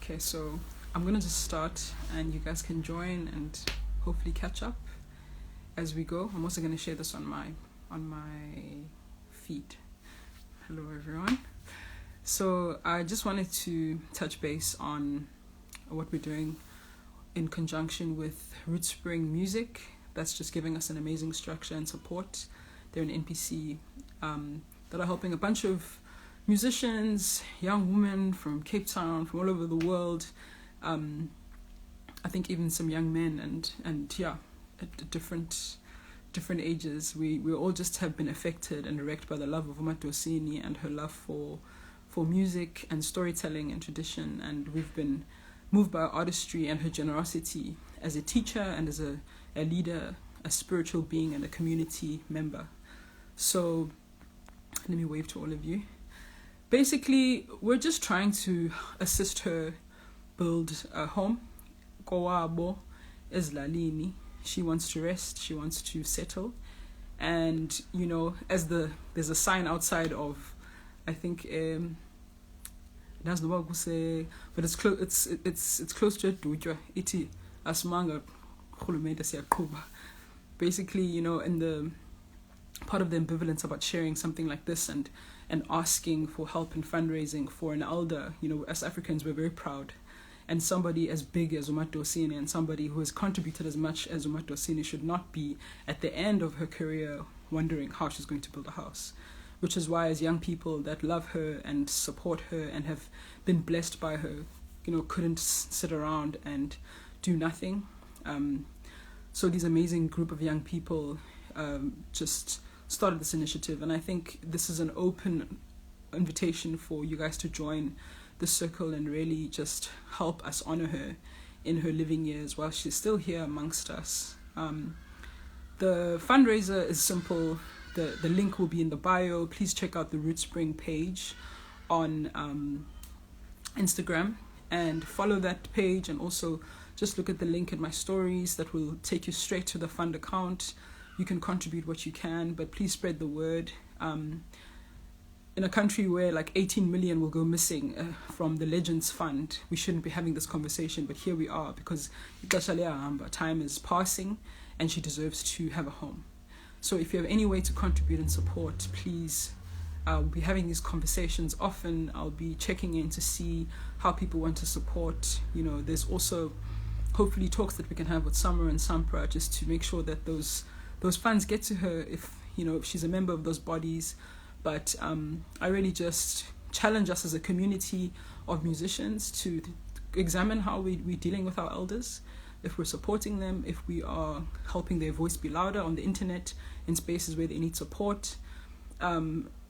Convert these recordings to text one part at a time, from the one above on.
Okay, so I'm gonna just start, and you guys can join and hopefully catch up as we go. I'm also gonna share this on my feed. Hello, everyone. So I just wanted to touch base on what we're doing in conjunction with Rootspring Music. That's just giving us an amazing structure and support. They're an NPC that are helping a bunch of musicians, young women from Cape Town, from all over the world. I think even some young men and at different ages. We all just have been affected and wrecked by the love of Madosini and her love for music and storytelling and tradition, and we've been moved by her artistry and her generosity as a teacher and as a leader, a spiritual being, and a community member. So let me wave to all of you. Basically, we're just trying to assist her build a home. Kowabo is Lalini. She wants to rest, she wants to settle. And, you know, there's a sign outside of, I think, that's the word say, but it's close to Dujwa. Iti asmanga khulumende siyakuba. Basically, you know, in the part of the ambivalence about sharing something like this and asking for help in fundraising for an elder, you know, as Africans, we're very proud. And somebody as big as Madosini and somebody who has contributed as much as Madosini should not be at the end of her career wondering how she's going to build a house. Which is why, as young people that love her and support her and have been blessed by her, you know, couldn't sit around and do nothing. So these amazing group of young people just started this initiative, and I think this is an open invitation for you guys to join the circle and really just help us honor her in her living years while she's still here amongst us. The fundraiser is simple. The link will be in the bio. Please check out the Rootspring page on Instagram and follow that page, and also just look at the link in my stories that will take you straight to the fund account. You can contribute what you can, but please spread the word. In a country where like 18 million will go missing from the Legends Fund, we shouldn't be having this conversation, but here we are because time is passing and she deserves to have a home. So if you have any way to contribute and support, please. I'll be having these conversations often. I'll be checking in to see how people want to support. You know, there's also hopefully talks that we can have with Summer and Sampra just to make sure that those funds get to her if she's a member of those bodies. But I really just challenge us as a community of musicians to examine how we're dealing with our elders, if we're supporting them, if we are helping their voice be louder on the internet in spaces where they need support.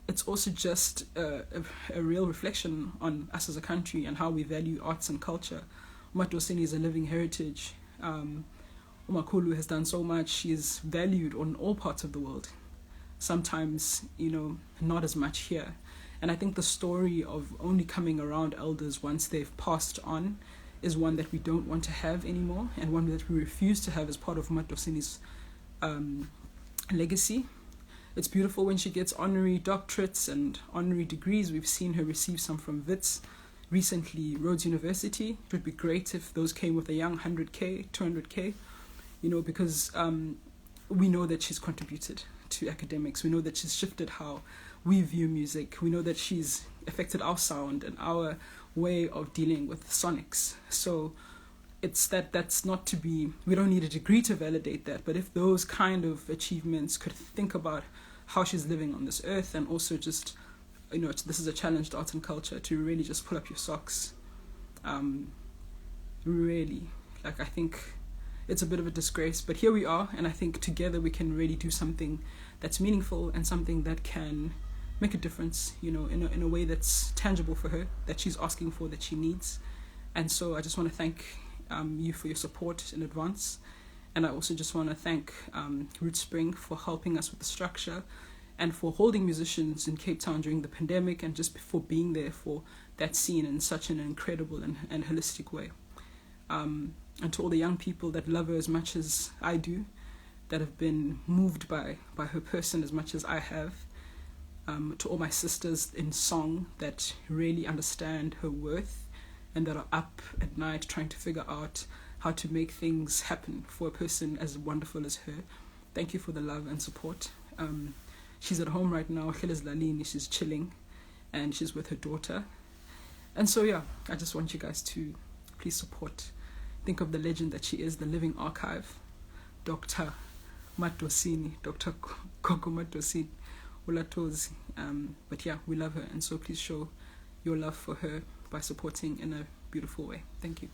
It's also just a real reflection on us as a country and how we value arts and culture. Madosini is a living heritage. Umakulu has done so much. She is valued on all parts of the world. Sometimes, not as much here. And I think the story of only coming around elders once they've passed on is one that we don't want to have anymore, and one that we refuse to have as part of Madosini's legacy. It's beautiful when she gets honorary doctorates and honorary degrees. We've seen her receive some from WITS, recently Rhodes University. It would be great if those came with a young 100K, 200K, because we know that she's contributed to academics. We know that she's shifted how we view music. We know that she's affected our sound and our way of dealing with sonics. So that's not to be, we don't need a degree to validate that, but if those kind of achievements could think about how she's living on this earth, and also just, this is a challenge to art and culture, to really just pull up your socks. Really, I think it's a bit of a disgrace, but here we are, and I think together we can really do something that's meaningful and something that can make a difference, in a way that's tangible for her, that she's asking for, that she needs. And so I just want to thank you for your support in advance. And I also just want to thank Rootspring for helping us with the structure and for holding musicians in Cape Town during the pandemic, and just for being there for that scene in such an incredible and holistic way. And to all the young people that love her as much as I do, that have been moved by her person as much as I have, to all my sisters in song that really understand her worth and that are up at night trying to figure out how to make things happen for a person as wonderful as her. Thank you for the love and support. She's at home right now. She's chilling, and she's with her daughter. And so, yeah, I just want you guys to please support. Think of the legend that she is, the living archive, Dr. Madosini, Dr. Koko Madosini Latozi. But yeah, we love her, and so please show your love for her by supporting in a beautiful way. Thank you.